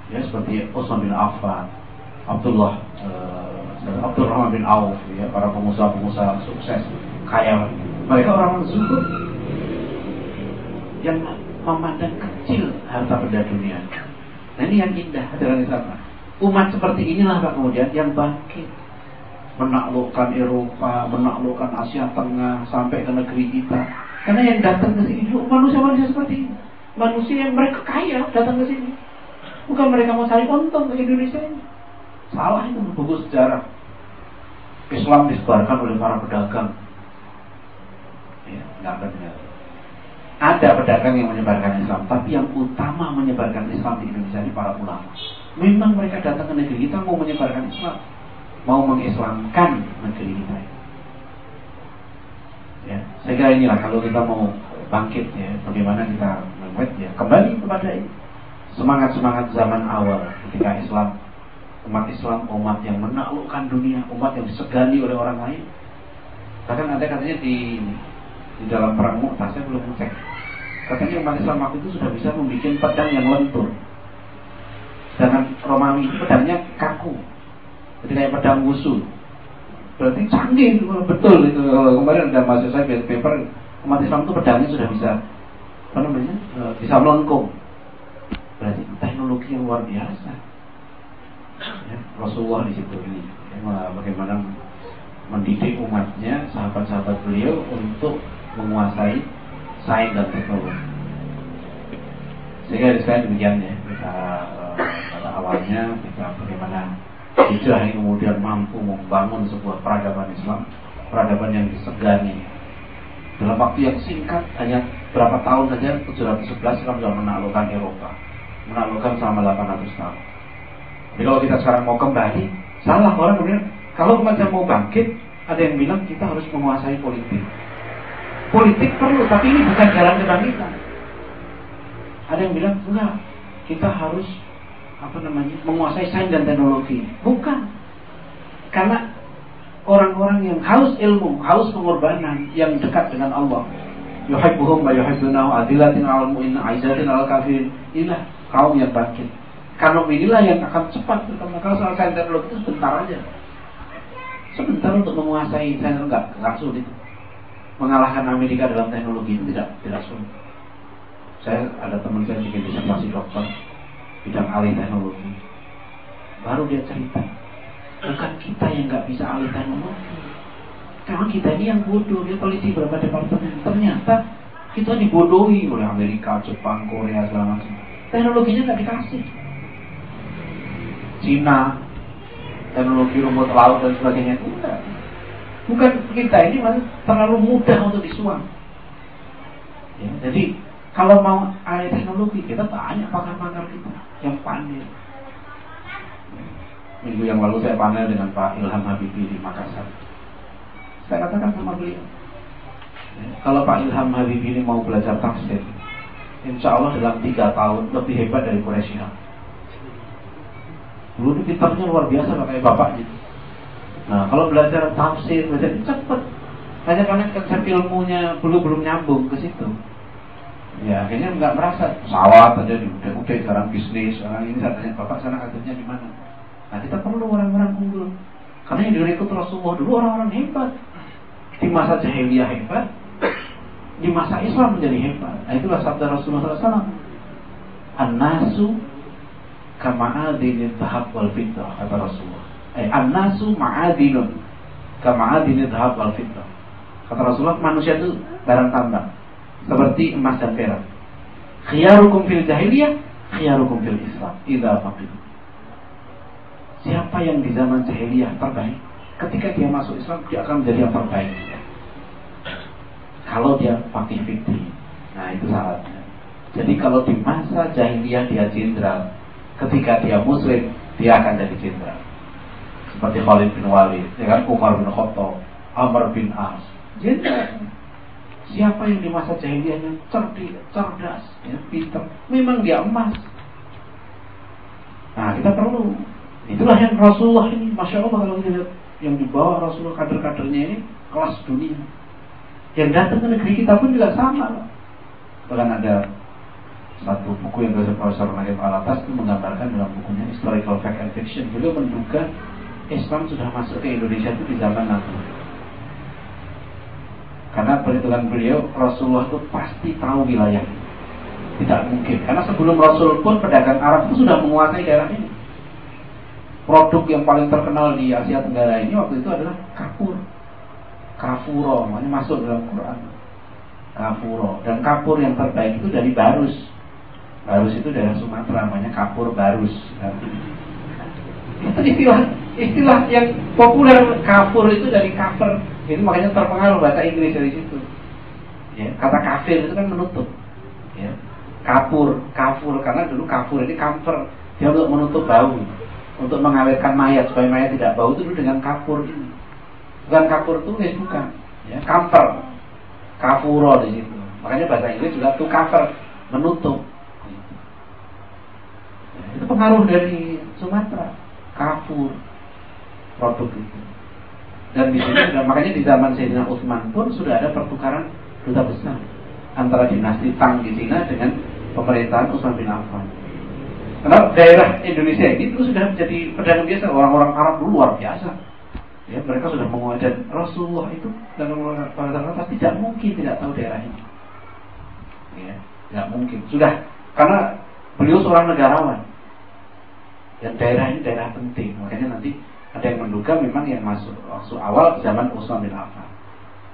ya, seperti Utsman bin Affan, Abdurrahman bin Auf, ya, para pengusaha-pengusaha sukses, kaya. Mereka orang zuhud yang memandang kecil harta benda dunia. Nah, ini yang indah ajaran Islam. Umat seperti inilah Pak kemudian yang bangkit, menaklukkan Eropa, menaklukkan Asia Tengah sampai ke negeri kita. Karena yang datang ke sini manusia-manusia seperti ini, manusia yang mereka kaya datang ke sini. Bukan mereka mau cari untung ke Indonesia ini. Salah itu buku sejarah. Islam disebarkan oleh para pedagang. Ya, nggak benar. Ada pedagang yang menyebarkan Islam, tapi yang utama menyebarkan Islam di Indonesia ini para ulama. Memang mereka datang ke negeri kita mau menyebarkan Islam, mau mengislamkan negeri kita. Ya, saya kira inilah kalau kita mau bangkit, ya, bagaimana kita membuat, ya, kembali kepada ini. Semangat-semangat zaman awal ketika umat Islam, umat yang menaklukkan dunia, umat yang disegani oleh orang lain. Bahkan ada katanya di dalam perang Mu'tah, saya belum cek. Katanya umat Islam waktu itu sudah bisa membuat pedang yang lentur. Sedangkan Romawi pedangnya kaku, jadi kayak pedang musuh. Berarti canggih, betul itu. Kemarin ada mahasiswa saya biasa paper, umat Islam itu pedangnya sudah bisa, bisa melengkung. Berarti teknologi yang luar biasa. Ya, Rasulullah di situ ini, ya, bagaimana mendidik umatnya, sahabat-sahabat beliau untuk menguasai sains dan teknologi. Sehingga sekali demikian, ya, kita pada awalnya kita bagaimana hijrah yang kemudian mampu membangun sebuah peradaban Islam, peradaban yang disegani. Dalam waktu yang singkat, hanya berapa tahun saja, 711 Islam sudah menaklukkan Eropa, menaklukkan selama 800 tahun. Jadi kalau kita sekarang mau kembali, salah orang kemudian. Kalau umatnya mau bangkit, ada yang bilang kita harus menguasai politik. Politik perlu, tapi ini bukan jalan kebangkitan. Ada yang bilang enggak, kita harus menguasai sains dan teknologi. Bukan. Karena orang-orang yang haus ilmu, haus pengorbanan, yang dekat dengan Allah, yuhibbuhum wa yuhibbunahu, adillatin 'alal mu'minin, 'izzatin 'alal kafirin. Inilah kaum yang bangkit. Karena inilah yang akan cepat. Kalau soal sains dan teknologi itu sebentar aja. Sebentar untuk menguasai sains, enggak sulit. Mengalahkan Amerika dalam teknologi itu tidak sulit. Saya ada teman saya bikin disertasi dokter bidang alih teknologi. Baru dia cerita, bukan kita yang nggak bisa alih teknologi. Karena kita ini yang bodoh. Dia teliti berapa departemen. Ternyata kita dibodohi oleh Amerika, Jepang, Korea, segala macam. Teknologinya nggak dikasih. Cina, teknologi rumput laut dan sebagainya, enggak. Bukan kita ini masih terlalu mudah untuk disuang. Ya, jadi kalau mau alih teknologi, kita tanya pakar-pakar kita yang pandai. Minggu yang lalu saya panel dengan Pak Ilham Habibie di Makassar. Saya katakan sama beliau, kalau Pak Ilham Habibie ini mau belajar tafsir, insya Allah dalam 3 tahun lebih hebat dari Quraisy. Dulu itu pintarnya luar biasa kayak bapaknya. Nah, kalau belajar tafsir, belajar cepat. Hanya karena konsep ilmunya belum nyambung ke situ. Ya, akhirnya nggak merasa pesawat aja udah sekarang bisnis. Sekarang ini saya tanya, Bapak sana kadernya di mana? Nah, kita perlu orang-orang unggul. Karena yang direkrut Rasulullah dulu orang-orang hebat. Di masa jahiliyah hebat, di masa Islam menjadi hebat. Nah, itulah sabda Rasulullah SAW. An-nasu kama'adinil dhahab wal fiddah, kata Rasulullah. An-nasu ma'adinun kama'adinil dhahab wal fiddah. Kata Rasulullah, manusia itu barang tambang seperti emas dan perak. Khiyarukum fil jahiliyah, khiyarukum fil Islam idza faqih. Siapa yang di zaman jahiliyah terbaik, ketika dia masuk Islam dia akan menjadi yang terbaik. Kalau dia faqih fikih. Nah, itu syaratnya. Jadi kalau di masa jahiliyah dia jenderal, ketika dia muslim, dia akan jadi jenderal. Seperti Khalid bin Walid, ya kan, Umar bin Khattab, Amr bin As, jenderal. Siapa yang di masa jahiliyahnya cerdas, ya, pintar, memang dia emas. Nah, kita perlu. Itulah yang Rasulullah ini, Masya Allah, kalau kita lihat yang dibawa Rasulullah, kader-kadernya ini kelas dunia. Yang datang ke negeri kita pun juga sama. Bahkan ada satu buku yang dari Profesor Naif Alatas itu menggambarkan dalam bukunya Historical Fact and Fiction. Beliau menduga Islam sudah masuk ke Indonesia itu di zaman Nabi. Karena perhitungan beliau, Rasulullah itu pasti tahu wilayah. Tidak mungkin, karena sebelum Rasul pun pedagang Arab itu sudah menguasai daerah ini. Produk yang paling terkenal di Asia Tenggara ini waktu itu adalah kapur, kafuro, makanya masuk dalam Quran. Kafuro, dan kapur yang terbaik itu dari Barus. Barus itu daerah Sumatera, namanya kapur Barus. Itu istilah yang populer. Kafur itu dari kafir, itu makanya terpengaruh bahasa Inggris dari situ. Ya, kata kafir itu kan menutup. Ya. Kafur, karena dulu kafur ini kamfer, dia untuk menutup bau, untuk mengawetkan mayat supaya mayat tidak bau itu dulu dengan kafur ini. Bukan kafur tulis, bukan. Ya, kamfer, kafuro di situ. Makanya bahasa Inggris juga to cover, menutup. Ya, itu pengaruh dari Sumatera, kafur, produk itu. Dan di sini makanya di zaman Sayyidina Utsman pun sudah ada pertukaran duta besar antara dinasti Tang di Cina dengan pemerintahan Utsman bin Affan. Karena daerah Indonesia ini itu sudah menjadi pedagang biasa, orang-orang Arab dulu luar biasa. Ya, mereka sudah menguasai Rasulullah itu dan orang-orang pasti tidak mungkin tidak tahu daerah ini. Ya, tidak mungkin. Sudah karena beliau seorang negarawan. Dan daerah ini daerah penting. Makanya nanti ada yang menduga memang yang masuk awal zaman Utsman bin Affan.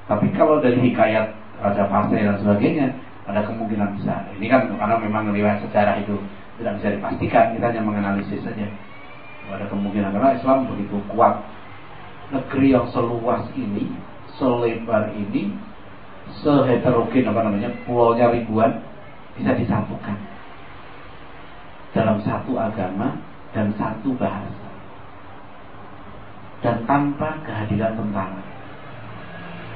Tapi kalau dari hikayat Raja Pasai dan sebagainya, ada kemungkinan besar. Ini kan karena memang riwayat sejarah itu tidak bisa dipastikan, kita hanya menganalisis saja. Ada kemungkinan karena Islam begitu kuat. Negeri yang seluas ini, selebar ini, seheterogen pulaunya ribuan, bisa disatukan dalam satu agama dan satu bahasa, dan tanpa kehadiran tentara.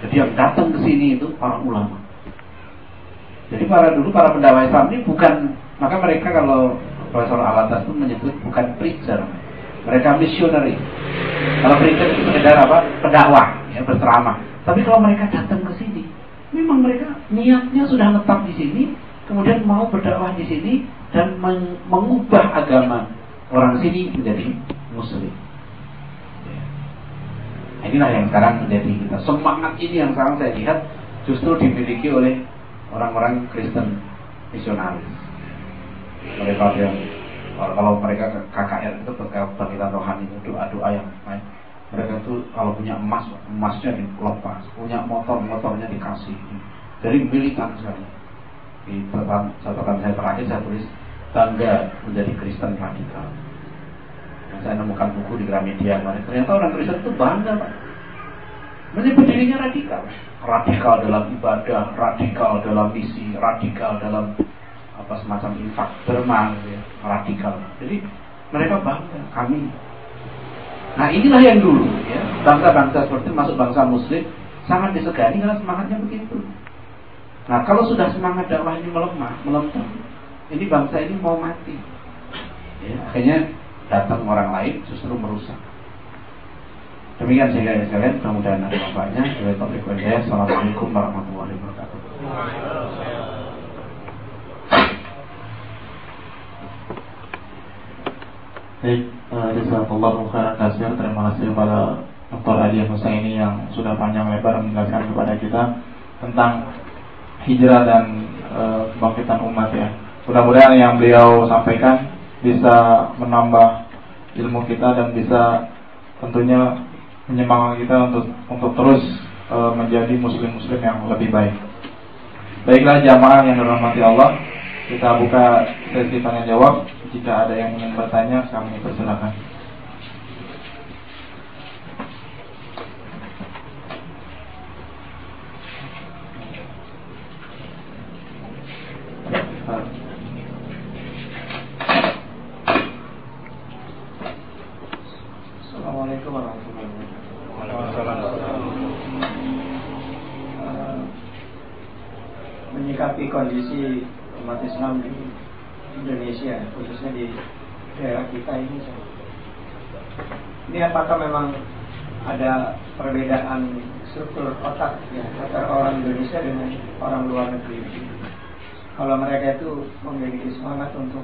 Jadi yang datang ke sini itu para ulama. Jadi para pendakwah Islam ini bukan, maka mereka kalau Profesor Alatas itu menyebut bukan preacher, mereka missionary. Kalau preacher itu sekedar pendakwah, ya, berceramah. Tapi kalau mereka datang ke sini, memang mereka niatnya sudah tetap di sini, kemudian mau berdakwah di sini dan mengubah agama orang sini menjadi Muslim. Inilah yang sekarang menjadi kita. Semangat ini yang sekarang saya lihat justru dimiliki oleh orang-orang Kristen misionaris. Mereka yang kalau mereka KKR itu kebangkitan rohani itu doa-doa yang baik. Mereka itu kalau punya emasnya dilepas, punya motornya dikasih. Jadi militan sekali. Di catatan saya terakhir saya tulis bangga menjadi Kristen radikal. Saya nemukan buku di Gramedia kemarin. Ternyata orang Kristen itu bangga, Pak. Menyebut dirinya radikal. Radikal dalam ibadah, radikal dalam misi, radikal dalam semacam infak derma, ya. Radikal. Jadi mereka bangga, kami. Nah inilah yang dulu, ya, bangsa-bangsa seperti masuk bangsa Muslim sangat disegani karena semangatnya begitu. Nah kalau sudah semangat dakwah ini melemah, ini bangsa ini mau mati. Ya, akhirnya datang orang lain justru merusak. Demikian sekalian, mudah-mudahan ada manfaatnya. Assalamualaikum warahmatullahi wabarakatuh. Baik, jazakallahu khairan katsir. Terima kasih kepada Dr. Adi Husaini yang sudah panjang lebar menjelaskan kepada kita tentang hijrah dan kebangkitan umat, ya. Mudah-mudahan yang beliau sampaikan bisa menambah ilmu kita dan bisa tentunya menyemangati kita untuk terus menjadi muslim-muslim yang lebih baik. Baiklah jamaah yang dirahmati Allah, kita buka sesi tanya jawab. Jika ada yang ingin bertanya, kami persilakan. Assalamualaikum warahmatullahi wabarakatuh. Menyikapi kondisi umat Islam di Indonesia, khususnya di daerah kita ini apakah memang ada perbedaan struktur otak ya antara orang Indonesia dengan orang luar negeri? kalau mereka itu memiliki semangat untuk